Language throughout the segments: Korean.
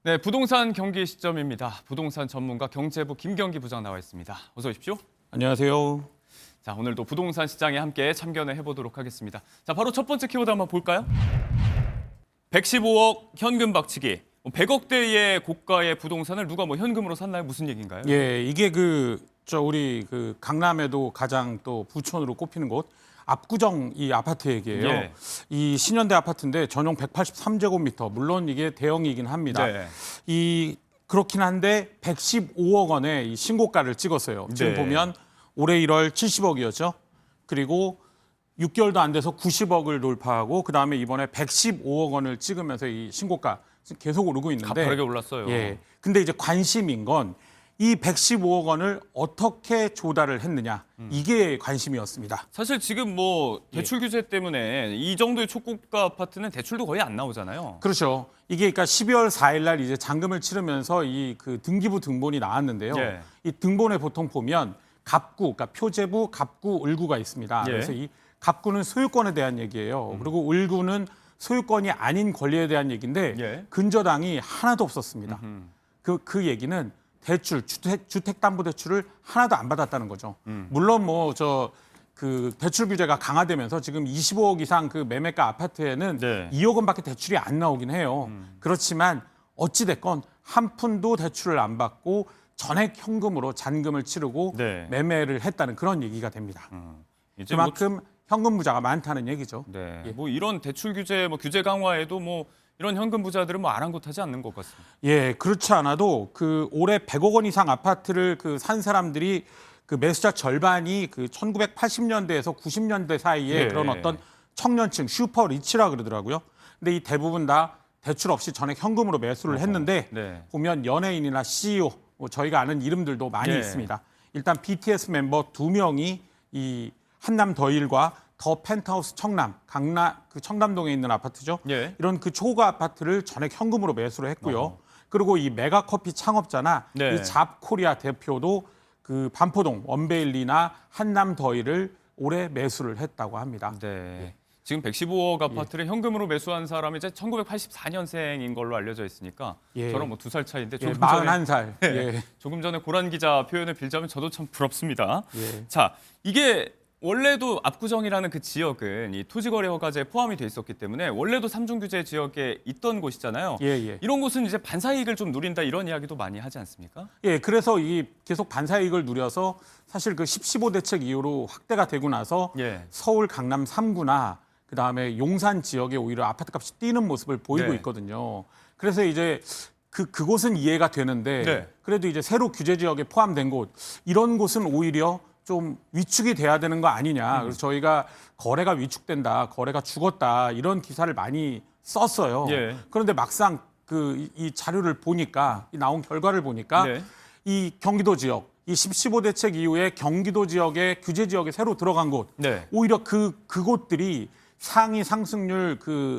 네, 부동산 경기 시점입니다. 부동산 전문가 경제부 김경기 부장 나와 있습니다. 어서 오십시오. 안녕하세요. 자, 오늘도 부동산 시장에 함께 참견을 해보도록 하겠습니다. 자, 바로 첫 번째 키워드 한번 볼까요? 115억 현금 박치기. 100억대의 고가의 부동산을 누가 현금으로 샀나요? 무슨 얘기인가요? 예, 이게 우리 강남에도 가장 또 부촌으로 꼽히는 곳 압구정 이 아파트 얘기예요. 예. 이 신현대 아파트인데 전용 183제곱미터. 물론 이게 대형이긴 합니다. 네. 그렇긴 한데 115억 원의 이 신고가를 찍었어요. 지금 네. 보면 올해 1월 70억이었죠. 그리고 6개월도 안 돼서 90억을 돌파하고 그다음에 이번에 115억 원을 찍으면서 이 신고가 계속 오르고 있는데 가파르게 올랐어요. 예. 근데 이제 관심인 건 이 115억 원을 어떻게 조달을 했느냐. 이게 관심이었습니다. 사실 지금 대출 규제 때문에 이 정도의 초고가 아파트는 대출도 거의 안 나오잖아요. 그렇죠. 이게 그러니까 12월 4일 날 이제 잔금을 치르면서 이 등기부 등본이 나왔는데요. 예. 이 등본에 보통 보면 갑구, 그러니까 표제부, 갑구, 을구가 있습니다. 예. 그래서 이 갑구는 소유권에 대한 얘기예요. 그리고 을구는 소유권이 아닌 권리에 대한 얘기인데 예. 근저당이 하나도 없었습니다. 그 얘기는 대출, 주택담보대출을 하나도 안 받았다는 거죠. 물론 대출 규제가 강화되면서 지금 25억 이상 그 매매가 아파트에는 네. 2억 원밖에 대출이 안 나오긴 해요. 그렇지만 어찌 됐건 한 푼도 대출을 안 받고 전액 현금으로 잔금을 치르고 네. 매매를 했다는 그런 얘기가 됩니다. 이제 그만큼 현금 부자가 많다는 얘기죠. 네. 예. 이런 대출 규제, 규제 강화에도 이런 현금 부자들은 아랑곳하지 않는 것 같습니다. 예, 그렇지 않아도 올해 100억 원 이상 아파트를 산 사람들이 매수자 절반이 1980년대에서 90년대 사이에 예. 그런 어떤 청년층 슈퍼 리치라 그러더라고요. 근데 이 대부분 다 대출 없이 전액 현금으로 매수를 했는데 네. 보면 연예인이나 CEO 저희가 아는 이름들도 많이 예. 있습니다. 일단 BTS 멤버 2명이 이 한남 더일과 더 펜트하우스 청남, 청담동에 있는 아파트죠. 예. 이런 초가 아파트를 전액 현금으로 매수를 했고요. 그리고 이 메가커피 창업자나 네. 이 잡코리아 대표도 반포동 원베일리나 한남 더일을 올해 매수를 했다고 합니다. 네. 지금 115억 아파트를 현금으로 매수한 사람이 이제 1984년생인 걸로 알려져 있으니까 예. 저랑 2살 차이인데 예, 조금 전에 41살. 네. 예. 조금 전에 고란 기자 표현을 빌자면 저도 참 부럽습니다. 예. 자, 이게 원래도 압구정이라는 그 지역은 이 토지거래 허가제에 포함이 돼 있었기 때문에 원래도 삼중규제 지역에 있던 곳이잖아요. 예. 이런 곳은 이제 반사이익을 좀 누린다 이런 이야기도 많이 하지 않습니까? 예, 그래서 계속 반사이익을 누려서 사실 15 대책 이후로 확대가 되고 나서 예. 서울 강남 3구나 그다음에 용산 지역에 오히려 아파트값이 뛰는 모습을 보이고 네. 있거든요. 그래서 이제 그곳은 이해가 되는데 네. 그래도 이제 새로 규제 지역에 포함된 곳 이런 곳은 오히려 좀 위축이 돼야 되는 거 아니냐. 그래서 저희가 거래가 위축된다, 거래가 죽었다 이런 기사를 많이 썼어요. 예. 그런데 막상 이 자료를 보니까 이 나온 결과를 보니까 네. 이 경기도 지역, 이 15 대책 이후에 경기도 지역에 규제 지역에 새로 들어간 곳, 네. 오히려 그곳들이 상위 상승률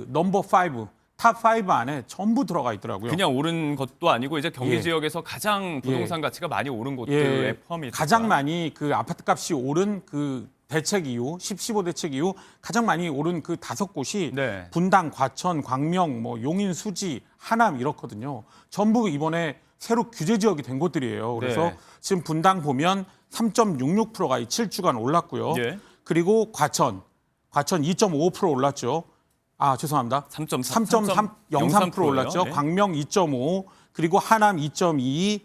넘버 5, 탑 5 안에 전부 들어가 있더라고요. 그냥 오른 것도 아니고 이제 경기 예. 지역에서 가장 부동산 가치가 많이 오른 곳들에 포함이 있다. 가장 많이 아파트 값이 오른 대책 이후 15 대책 이후 가장 많이 오른 5곳이 네. 분당, 과천, 광명, 용인, 수지, 하남 이렇거든요. 전부 이번에 새로 규제 지역이 된 곳들이에요. 그래서 네. 지금 분당 보면 3.66%가 이 7주간 올랐고요. 예. 그리고 과천 2.55% 올랐죠. 아, 죄송합니다. 3.03% 올랐죠. 네. 광명 2.5, 그리고 하남 2.2,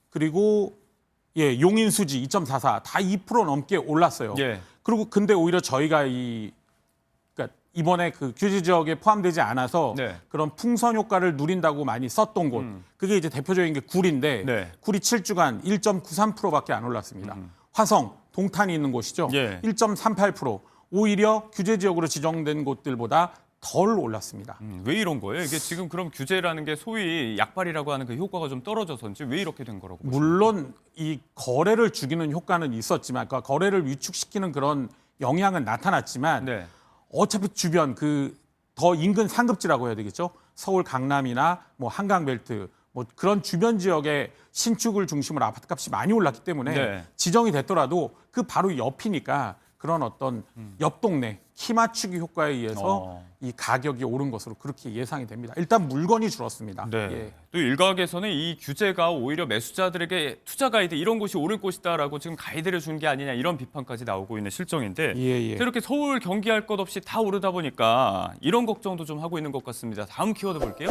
그리고 용인 수지 2.44, 다 2% 넘게 올랐어요. 예. 그리고 근데 오히려 저희가 그러니까 이번에 규제 지역에 포함되지 않아서 네. 그런 풍선 효과를 누린다고 많이 썼던 곳, 그게 이제 대표적인 게 굴인데 네. 굴이 7주간 1.93%밖에 안 올랐습니다. 화성, 동탄이 있는 곳이죠. 예. 1.38%. 오히려 규제 지역으로 지정된 곳들보다 덜 올랐습니다. 왜 이런 거예요? 이게 지금 그럼 규제라는 게 소위 약발이라고 하는 그 효과가 좀 떨어져서인지 왜 이렇게 된 거라고 보십니까? 물론 이 거래를 죽이는 효과는 있었지만, 그러니까 거래를 위축시키는 그런 영향은 나타났지만 네. 어차피 주변 더 인근 상급지라고 해야 되겠죠. 서울 강남이나 한강벨트 그런 주변 지역의 신축을 중심으로 아파트 값이 많이 올랐기 때문에 네. 지정이 됐더라도 바로 옆이니까 그런 어떤 옆 동네 키 맞추기 효과에 의해서 이 가격이 오른 것으로 그렇게 예상이 됩니다. 일단 물건이 줄었습니다. 네. 예. 또 일각에서는 이 규제가 오히려 매수자들에게 투자 가이드 이런 곳이 오를 곳이다라고 지금 가이드를 준 게 아니냐 이런 비판까지 나오고 있는 실정인데 예. 이렇게 서울 경기 할 것 없이 다 오르다 보니까 이런 걱정도 좀 하고 있는 것 같습니다. 다음 키워드 볼게요.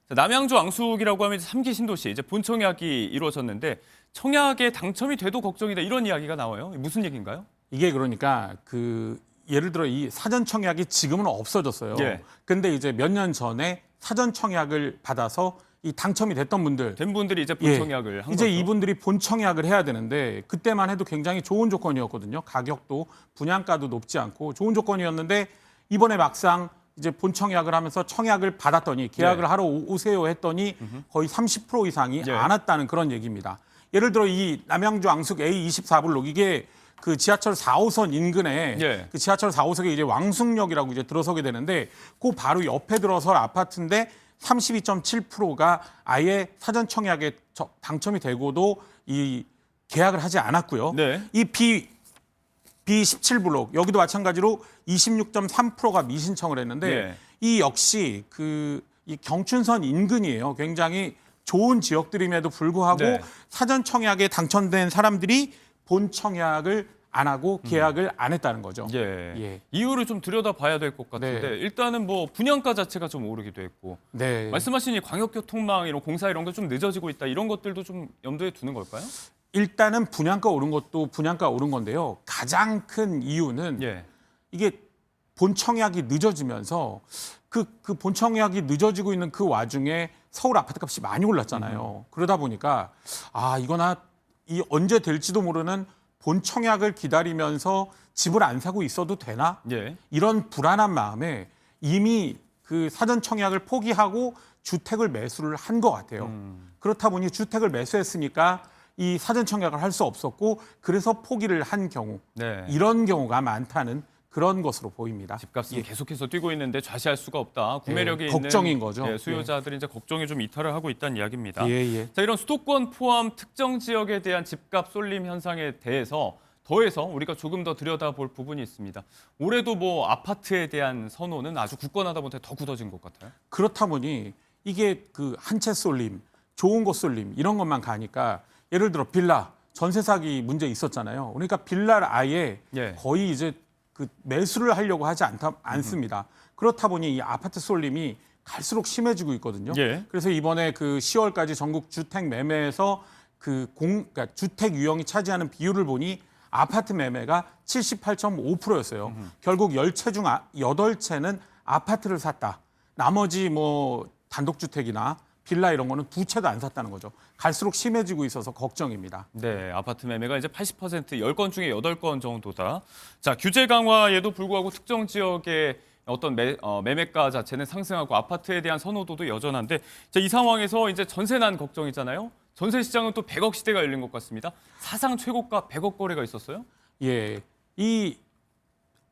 자, 남양주 왕숙이라고 하면 3기 신도시 이제 본청약이 이루어졌는데 청약에 당첨이 돼도 걱정이다 이런 이야기가 나와요. 무슨 얘기인가요? 이게 그러니까 그 예를 들어 이 사전 청약이 지금은 없어졌어요. 예. 근데 이제 몇 년 전에 사전 청약을 받아서 이 당첨이 됐던 분들 된 분들이 이제 본청약을 한 이제 거죠. 이분들이 본청약을 해야 되는데 그때만 해도 굉장히 좋은 조건이었거든요. 가격도 분양가도 높지 않고 좋은 조건이었는데 이번에 막상 이제 본청약을 하면서 청약을 받았더니 계약을 예. 하러 오세요 했더니 거의 30% 이상이 예. 안 왔다는 그런 얘기입니다. 예를 들어 이 남양주 앙숙 A24블록 이게 그 지하철 4호선 인근에 예. 그 지하철 4호선에 이제 왕숙역이라고 이제 들어서게 되는데 그 바로 옆에 들어설 아파트인데 32.7%가 아예 사전 청약에 당첨이 되고도 이 계약을 하지 않았고요. 네. 이 B17블록 여기도 마찬가지로 26.3%가 미신청을 했는데 예. 이 역시 이 경춘선 인근이에요. 굉장히 좋은 지역들임에도 불구하고 네. 사전 청약에 당첨된 사람들이 본 청약을 안 하고 계약을 안 했다는 거죠. 예. 예. 이유를 좀 들여다봐야 될 것 같은데 네. 일단은 뭐 분양가 자체가 좀 오르기도 했고 네. 말씀하신 이 광역교통망 이런 공사 이런 거 좀 늦어지고 있다 이런 것들도 좀 염두에 두는 걸까요? 일단은 분양가 오른 것도 분양가 오른 건데요. 가장 큰 이유는 예. 이게 본 청약이 늦어지면서 그 본 청약이 늦어지고 있는 그 와중에 서울 아파트 값이 많이 올랐잖아요. 그러다 보니까 이거나 이 언제 될지도 모르는 본 청약을 기다리면서 집을 안 사고 있어도 되나? 예. 이런 불안한 마음에 이미 그 사전 청약을 포기하고 주택을 매수를 한 것 같아요. 그렇다 보니 주택을 매수했으니까 이 사전 청약을 할 수 없었고 그래서 포기를 한 경우 네. 이런 경우가 많다는 그런 것으로 보입니다. 집값은 계속해서 뛰고 있는데 좌시할 수가 없다. 구매력이 예, 있는 걱정인 거죠. 예, 수요자들이 이제 걱정이 좀 이탈을 하고 있다는 이야기입니다. 예. 자, 이런 수도권 포함 특정 지역에 대한 집값 쏠림 현상에 대해서 더해서 우리가 조금 더 들여다볼 부분이 있습니다. 올해도 뭐 아파트에 대한 선호는 아주 굳건하다 보니 더 굳어진 것 같아요. 그렇다 보니 이게 그 한 채 쏠림, 좋은 곳 쏠림 이런 것만 가니까 예를 들어 빌라 전세 사기 문제 있었잖아요. 그러니까 빌라를 아예 예. 거의 이제 그 매수를 하려고 하지 않습니다. 그렇다 보니 이 아파트 쏠림이 갈수록 심해지고 있거든요. 예. 그래서 이번에 그 10월까지 전국 주택 매매에서 그러니까 주택 유형이 차지하는 비율을 보니 아파트 매매가 78.5%였어요. 결국 10채 중 8채는 아파트를 샀다. 나머지 뭐 단독주택이나 빌라 이런 거는 2채도 안 샀다는 거죠. 갈수록 심해지고 있어서 걱정입니다. 네, 아파트 매매가 이제 80% 10건 중에 8건 정도다. 자, 규제 강화에도 불구하고 특정 지역의 어떤 매매가 자체는 상승하고 아파트에 대한 선호도도 여전한데 자, 이 상황에서 이제 전세난 걱정이잖아요. 전세 시장은 또 100억 시대가 열린 것 같습니다. 사상 최고가 100억 거래가 있었어요? 예. 이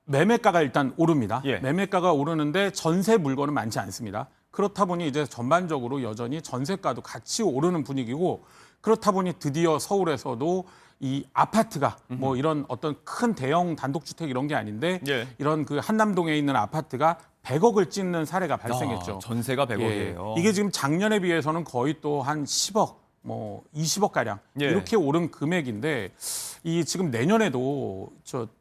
매매가가 일단 오릅니다. 예. 매매가가 오르는데 전세 물건은 많지 않습니다. 그렇다 보니 이제 전반적으로 여전히 전세가도 같이 오르는 분위기고 그렇다 보니 드디어 서울에서도 이 아파트가 뭐 이런 어떤 큰 대형 단독주택 이런 게 아닌데 예. 이런 그 한남동에 있는 아파트가 100억을 찍는 사례가 발생했죠. 전세가 100억이에요. 이게 지금 작년에 비해서는 거의 또 한 10억, 뭐 20억 가량 예. 이렇게 오른 금액인데 이 지금 내년에도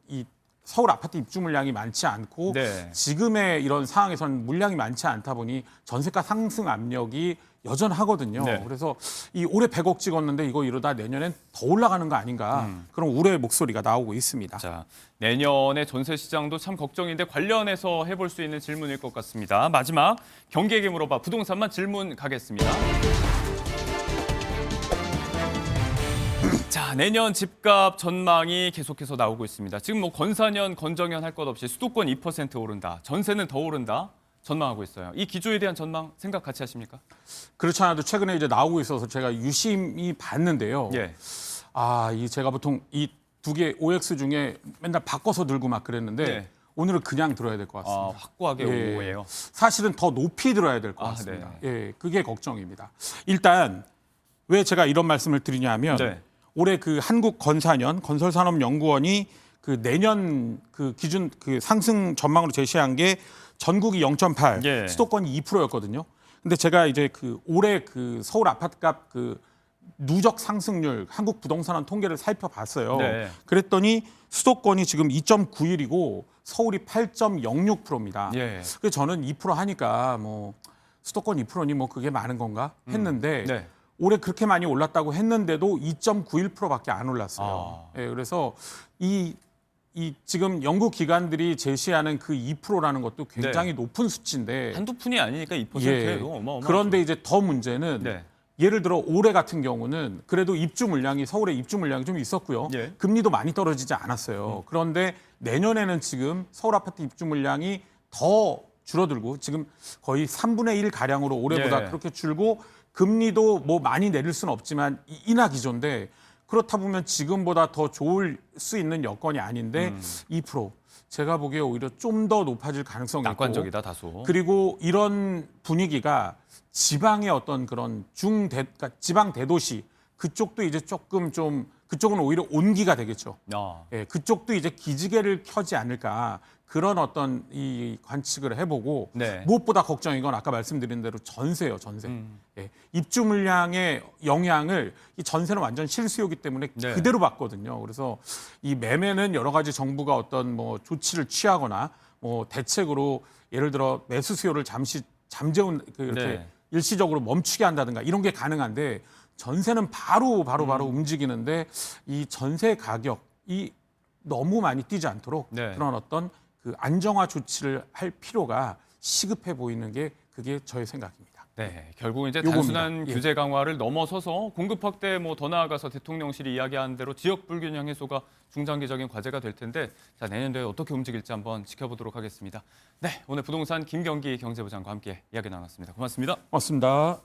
이 서울 아파트 입주 물량이 많지 않고 네. 지금의 이런 상황에서는 물량이 많지 않다 보니 전세가 상승 압력이 여전하거든요. 네. 그래서 이 올해 100억 찍었는데 이거 이러다 내년엔 더 올라가는 거 아닌가 그런 우려의 목소리가 나오고 있습니다. 자, 내년에 전세 시장도 참 걱정인데 관련해서 해볼 수 있는 질문일 것 같습니다. 마지막 경기에게 물어봐 부동산만 질문 가겠습니다. 자, 내년 집값 전망이 계속해서 나오고 있습니다. 지금 뭐 권사년, 건정연 할 것 없이 수도권 2% 오른다. 전세는 더 오른다. 전망하고 있어요. 이 기조에 대한 전망 생각 같이 하십니까? 그렇지 않아도 최근에 이제 나오고 있어서 제가 유심히 봤는데요. 예. 이 제가 보통 이 두 개 OX 중에 맨날 바꿔서 들고 막 그랬는데 네. 오늘은 그냥 들어야 될 것 같습니다. 확고하게 예. 오예요. 사실은 더 높이 들어야 될 것 같습니다. 예, 그게 걱정입니다. 일단 왜 제가 이런 말씀을 드리냐면 네. 올해 그 한국건사년 건설산업연구원이 그 내년 그 기준 그 상승 전망으로 제시한 게 전국이 0.8, 예. 수도권이 2%였거든요. 근데 제가 이제 그 올해 그 서울 아파트값 그 누적 상승률 한국 부동산원 통계를 살펴봤어요. 네. 그랬더니 수도권이 지금 2.91이고 서울이 8.06%입니다. 예. 그래서 저는 2% 하니까 뭐 수도권 2%니 뭐 그게 많은 건가 했는데 네. 올해 그렇게 많이 올랐다고 했는데도 2.91%밖에 안 올랐어요. 예, 그래서 이 지금 연구 기관들이 제시하는 그 2%라는 것도 굉장히 높은 수치인데 한두 푼이 아니니까 2%예요. 예, 어마어마하죠. 그런데 이제 더 문제는 네. 예를 들어 올해 같은 경우는 그래도 입주 물량이 서울의 입주 물량이 좀 있었고요. 예. 금리도 많이 떨어지지 않았어요. 그런데 내년에는 지금 서울 아파트 입주 물량이 더 줄어들고 지금 거의 3분의 1 가량으로 올해보다 예. 그렇게 줄고 금리도 뭐 많이 내릴 수는 없지만 인하 기조인데 그렇다 보면 지금보다 더 좋을 수 있는 여건이 아닌데 2% 제가 보기에 오히려 좀 더 높아질 가능성이 낙관적이다 다소. 있고 그리고 이런 분위기가 지방의 어떤 그런 그러니까 지방 대도시 그쪽도 이제 조금 좀 그쪽은 오히려 온기가 되겠죠. 예, 그쪽도 이제 기지개를 켜지 않을까 그런 어떤 이 관측을 해보고 네. 무엇보다 걱정인 건 아까 말씀드린 대로 전세예요, 전세. 예, 입주 물량의 영향을 이 전세는 완전 실수요기 때문에 네. 그대로 받거든요. 그래서 이 매매는 여러 가지 정부가 어떤 뭐 조치를 취하거나 뭐 대책으로 예를 들어 매수 수요를 잠시 잠재운 이렇게 네. 일시적으로 멈추게 한다든가 이런 게 가능한데 전세는 바로 움직이는데 이 전세 가격이 너무 많이 뛰지 않도록 네. 그런 어떤 그 안정화 조치를 할 필요가 시급해 보이는 게 그게 저의 생각입니다. 네, 결국 이제 요겁니다. 단순한 예. 규제 강화를 넘어서서 공급 확대 뭐 더 나아가서 대통령실이 이야기한 대로 지역 불균형 해소가 중장기적인 과제가 될 텐데 자 내년도에 어떻게 움직일지 한번 지켜보도록 하겠습니다. 네, 오늘 부동산 김경기 경제부장과 함께 이야기 나눴습니다. 고맙습니다. 고맙습니다.